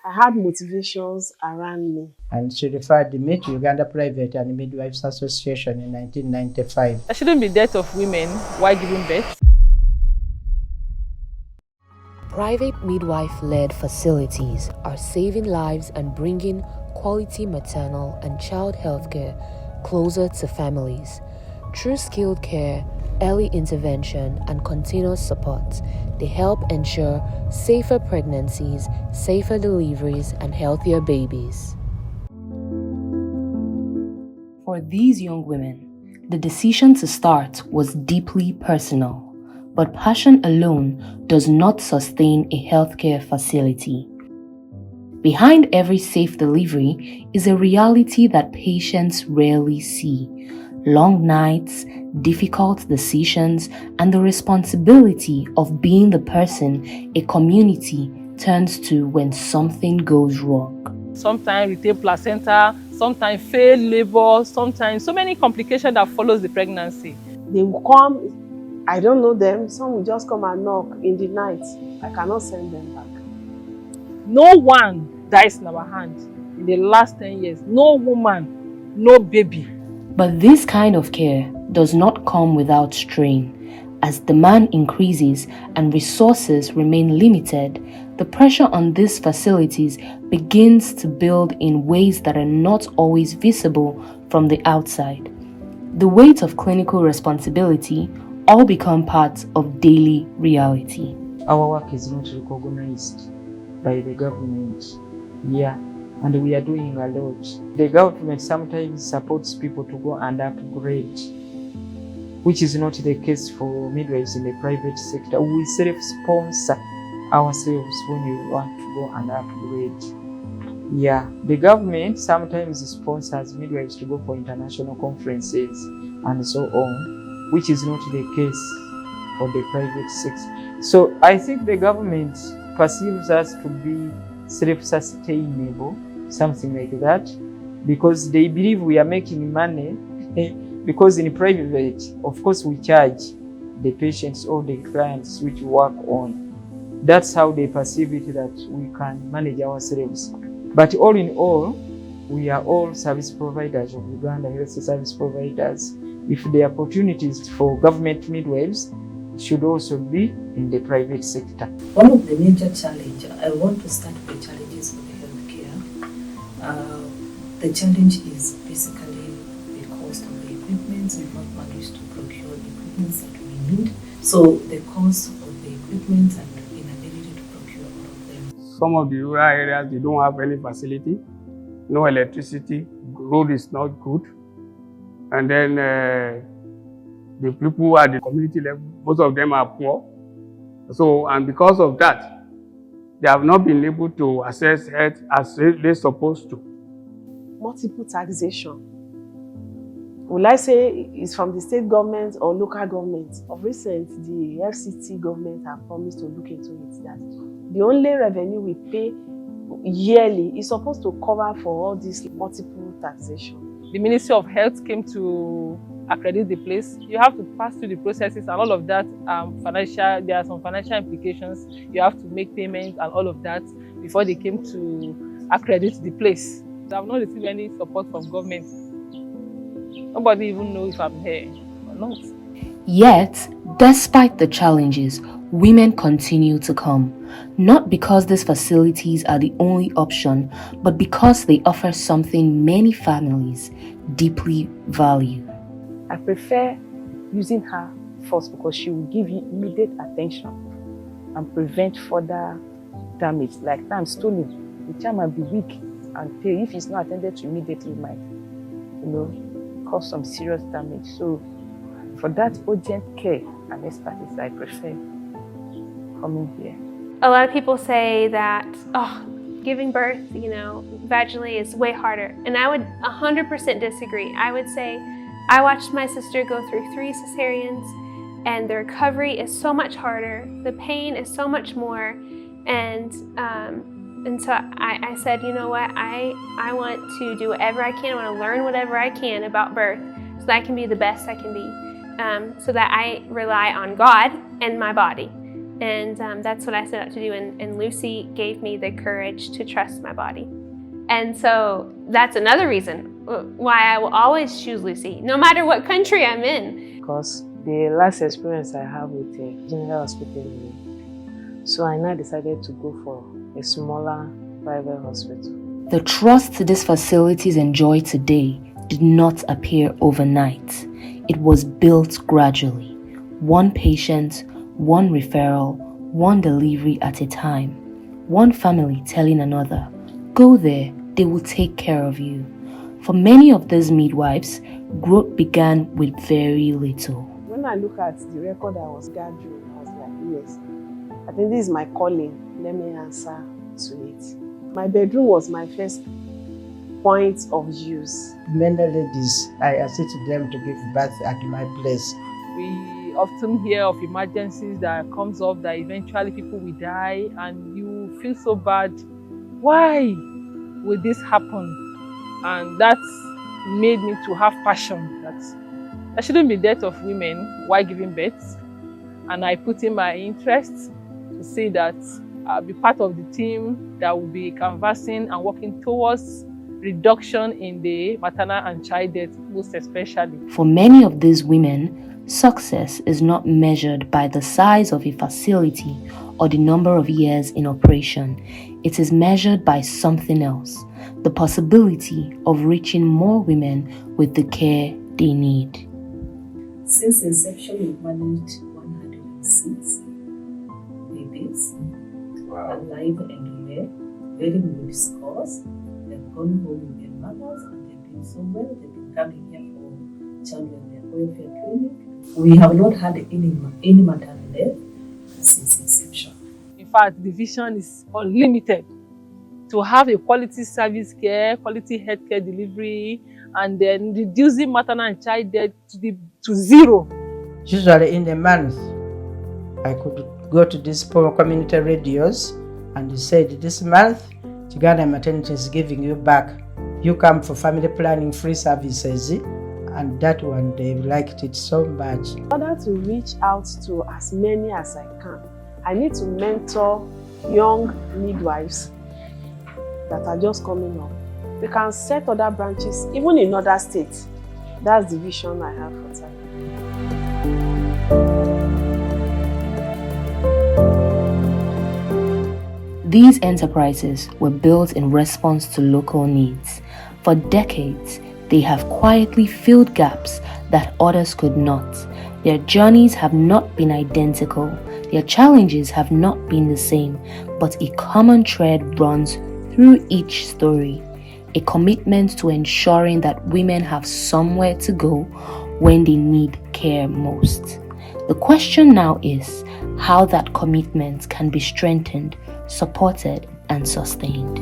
I had motivations around me. And she referred me to Uganda Private and Midwives Association in 1995. There shouldn't be death of women while giving birth. Private midwife-led facilities are saving lives and bringing quality maternal and child health care closer to families. Through skilled care, early intervention, and continuous support, they help ensure safer pregnancies, safer deliveries, and healthier babies. For these young women, the decision to start was deeply personal. But passion alone does not sustain a healthcare facility. Behind every safe delivery is a reality that patients rarely see. Long nights, difficult decisions, and the responsibility of being the person a community turns to when something goes wrong. Sometimes retain placenta, sometimes failed labor, sometimes so many complications that follows the pregnancy. They will come, I don't know them, some will just come and knock in the night. I cannot send them back. No one dies in our hands in the last 10 years. No woman, no baby. But this kind of care does not come without strain. As demand increases and resources remain limited, the pressure on these facilities begins to build in ways that are not always visible from the outside. The weight of clinical responsibility all become parts of daily reality. Our work is not recognized by the government. And we are doing a lot. The government sometimes supports people to go and upgrade, which is not the case for midwives in the private sector. We self-sponsor ourselves when we want to go and upgrade. The government sometimes sponsors midwives to go for international conferences and so on, which is not the case for the private sector. So I think the government perceives us to be self-sustainable, something like that, because they believe we are making money. Because in private, of course, we charge the patients or the clients which work on. That's how they perceive it, that we can manage ourselves. But all in all, we are all service providers of Uganda, health service providers. If the opportunities for government midwives should also be in the private sector. One of the major challenges, I want to start with the challenges of the healthcare. The challenge is basically the cost of the equipment. We've not managed to procure the equipment that we need. So the cost of the equipment and inability to procure all of them. Some of the rural areas, they don't have any facility, no electricity, road is not good. And then the people at the community level, most of them are poor. So, and because of that, they have not been able to access health as they're supposed to. Multiple taxation. Will I say it's from the state government or local government? Of recent, the FCT government have promised to look into it, that the only revenue we pay yearly is supposed to cover for all this multiple taxation. The Ministry of Health came to accredit the place. You have to pass through the processes and all of that. There are some financial implications. You have to make payments and all of that before they came to accredit the place. I have not received any support from government. Nobody even knows if I'm here or not. Yet, despite the challenges, women continue to come. Not because these facilities are the only option, but because they offer something many families deeply value. I prefer using her first because she will give you immediate attention and prevent further damage. Like time stolen, the child might be weak and pale. If it's not attended to immediately, it might, cause some serious damage. So for that urgent care and expertise, I prefer coming here. A lot of people say that, giving birth, vaginally is way harder. And I would 100% disagree. I would say, I watched my sister go through 3 cesareans and the recovery is so much harder. The pain is so much more. And so I said, you know what, I want to do whatever I can. I want to learn whatever I can about birth so that I can be the best I can be. So that I rely on God and my body. And that's what I set out to do. And Lucy gave me the courage to trust my body. And so that's another reason why I will always choose Lucy, no matter what country I'm in. Because the last experience I have with the General Hospital, so I now decided to go for a smaller private hospital. The trust these facilities enjoy today did not appear overnight. It was built gradually. One patient, one referral, one delivery at a time. One family telling another, go there, they will take care of you. For many of these midwives, growth began with very little. When I look at the record I was gathering, I was like, yes, I think this is my calling. Let me answer to it. My bedroom was my first point of use. Many ladies, I assisted them to give birth at my place. We often hear of emergencies that comes up that eventually people will die and you feel so bad. Why would this happen? And that made me to have passion that there shouldn't be death of women while giving birth. And I put in my interest to say that I'll be part of the team that will be canvassing and working towards reduction in the maternal and child death, most especially. For many of these women, success is not measured by the size of a facility or the number of years in operation. It is measured by something else, the possibility of reaching more women with the care they need. Since inception, we've managed 106 babies, alive and well, very good scores. They've gone home with their mothers and they've been so well. They've been coming here for child welfare clinic. We have not had any maternal death since inception. In fact, the vision is unlimited to have a quality service care, quality healthcare delivery, and then reducing maternal and child death to zero. Usually in a month, I could go to these community radios and they said, this month, Uganda Maternity is giving you back. You come for family planning free services. And that one, they liked it so much. In order to reach out to as many as I can, I need to mentor young midwives that are just coming up. We can set other branches, even in other states. That's the vision I have for time. These enterprises were built in response to local needs. For decades, they have quietly filled gaps that others could not. Their journeys have not been identical. Their challenges have not been the same, but a common thread runs through each story. A commitment to ensuring that women have somewhere to go when they need care most. The question now is how that commitment can be strengthened, supported, and sustained.